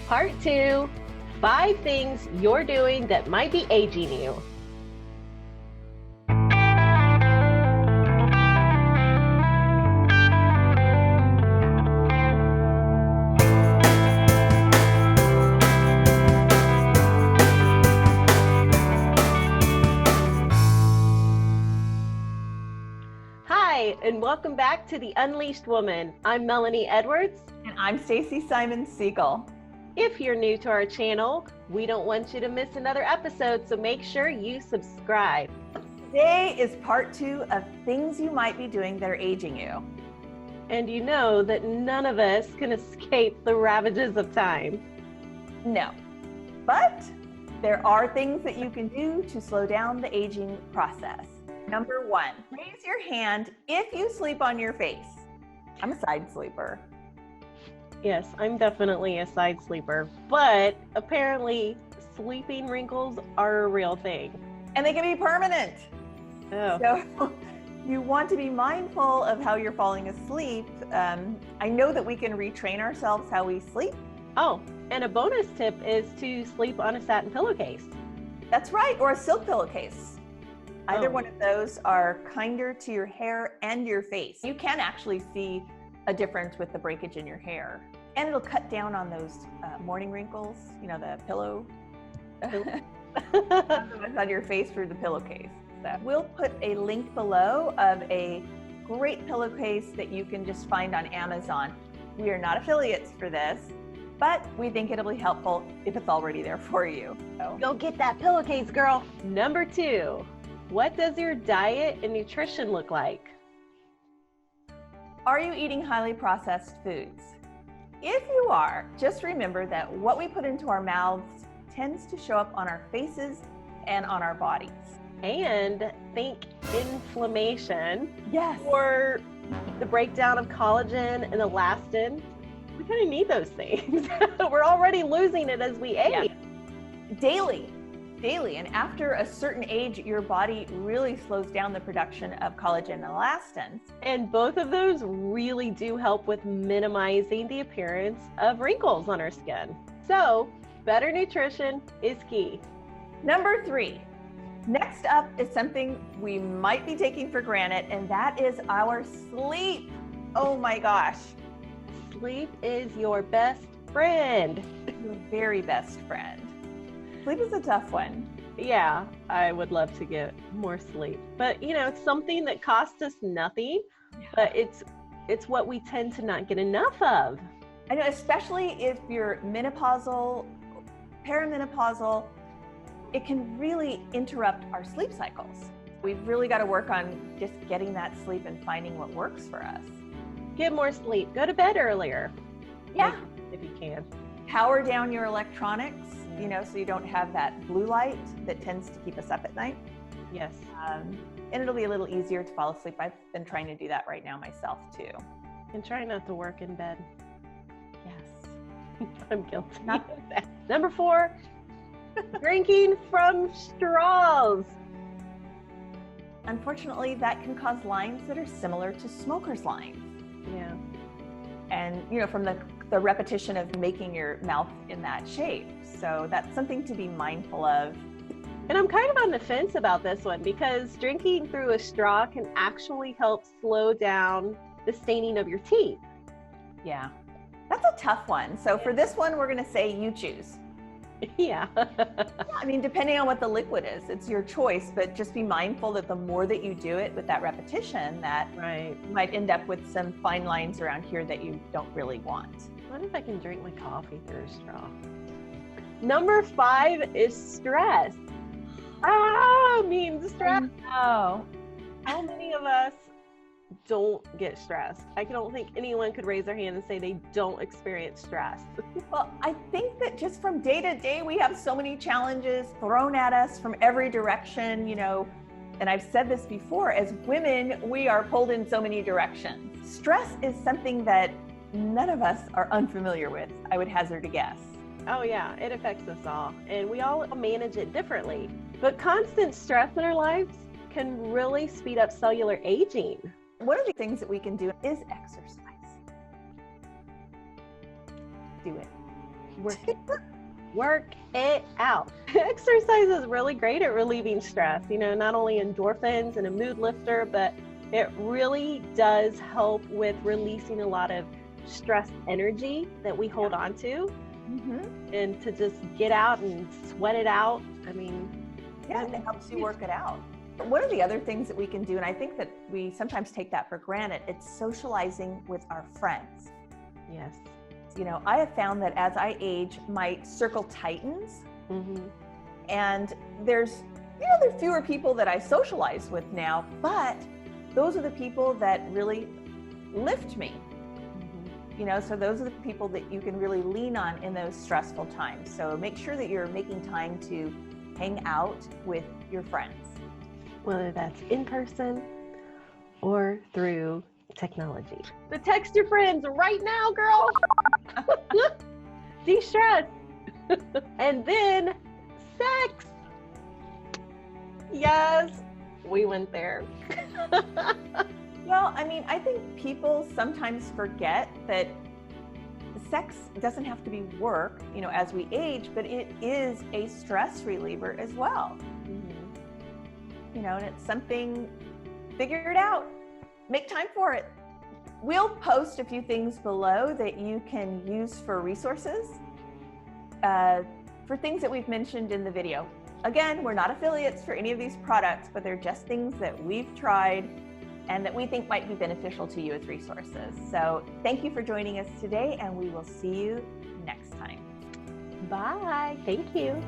Part 2, 5 things you're doing that might be aging you. Hi, and welcome back to The Unleashed Woman. I'm Melanie Edwards. And I'm Stacy Simon Siegel. If you're new to our channel, we don't want you to miss another episode, so make sure you subscribe. Today is part 2 of things you might be doing that are aging you. And you know that none of us can escape the ravages of time. No, but there are things that you can do to slow down the aging process. Number 1, raise your hand if you sleep on your face. I'm a side sleeper. Yes, I'm definitely a side sleeper, but apparently sleeping wrinkles are a real thing. And they can be permanent. Oh. So you want to be mindful of how you're falling asleep. I know that we can retrain ourselves how we sleep. Oh, and a bonus tip is to sleep on a satin pillowcase. That's right, or a silk pillowcase. Either Oh. one of those are kinder to your hair and your face. You can actually see a difference with the breakage in your hair. And it'll cut down on those morning wrinkles, you know, the pillow on your face through the pillowcase. So we'll put a link below of a great pillowcase that you can just find on Amazon. We are not affiliates for this, but we think it'll be helpful if it's already there for you. So Go get that pillowcase, girl. Number 2, what does your diet and nutrition look like? are you eating highly processed foods? If you are, just remember that what we put into our mouths tends to show up on our faces and on our bodies. And think inflammation. Yes. Or the breakdown of collagen and elastin. We kind of need those things. We're already losing it as we age. Yeah. Daily. And after a certain age, your body really slows down the production of collagen and elastin. And both of those really do help with minimizing the appearance of wrinkles on our skin. So, better nutrition is key. Number 3, next up is something we might be taking for granted, and that is our sleep. Oh my gosh. Sleep is your best friend. Your very best friend. Sleep is a tough one. Yeah, I would love to get more sleep. But, you know, it's something that costs us nothing, but it's what we tend to not get enough of. I know, especially if you're menopausal, perimenopausal, it can really interrupt our sleep cycles. We've really got to work on just getting that sleep and finding what works for us. Get more sleep. Go to bed earlier. Yeah. If you can. Power down your electronics, you know, so you don't have that blue light that tends to keep us up at night. Yes. And it'll be a little easier to fall asleep. I've been trying to do that right now myself too. And try not to work in bed. Yes. I'm guilty of that. Number 4, drinking from straws. Unfortunately, that can cause lines that are similar to smokers' lines. Yeah. And, you know, from the repetition of making your mouth in that shape. So that's something to be mindful of. And I'm kind of on the fence about this one because drinking through a straw can actually help slow down the staining of your teeth. Yeah, that's a tough one. So for this one, we're going to say you choose. Yeah. I mean, depending on what the liquid is, it's your choice, but just be mindful that the more that you do it with that repetition, that Right. you might end up with some fine lines around here that you don't really want. What if I can drink my coffee through a straw? Number 5 is stress. Stress. Oh, How many of us don't get stressed? I don't think anyone could raise their hand and say they don't experience stress. well, I think that just from day to day, we have so many challenges thrown at us from every direction, you know, and I've said this before, as women, we are pulled in so many directions. Stress is something that none of us are unfamiliar with, I would hazard a guess. Oh yeah, it affects us all, and we all manage it differently. But constant stress in our lives can really speed up cellular aging. One of the things that we can do is exercise. Do it. Work it out. Exercise is really great at relieving stress, not only endorphins and a mood lifter, but it really does help with releasing a lot of stress energy that we hold on to. And to just get out and sweat it out. It helps you work it out. One of the other things that we can do, and I think that we sometimes take that for granted, it's socializing with our friends. Yes. I have found that as I age, my circle tightens. And there's fewer people that I socialize with now, but those are the people that really lift me. So those are the people that you can really lean on in those stressful times. So make sure that you're making time to hang out with your friends. Whether that's in person or through technology. So text your friends right now, girl. De-stress. And then sex. Yes, we went there. Well, I think people sometimes forget that sex doesn't have to be work, as we age, but it is a stress reliever as well. And it's something, figure it out, make time for it. We'll post a few things below that you can use for resources, for things that we've mentioned in the video. Again, we're not affiliates for any of these products, but they're just things that we've tried and that we think might be beneficial to you as resources. So thank you for joining us today, and we will see you next time. Bye. Thank you.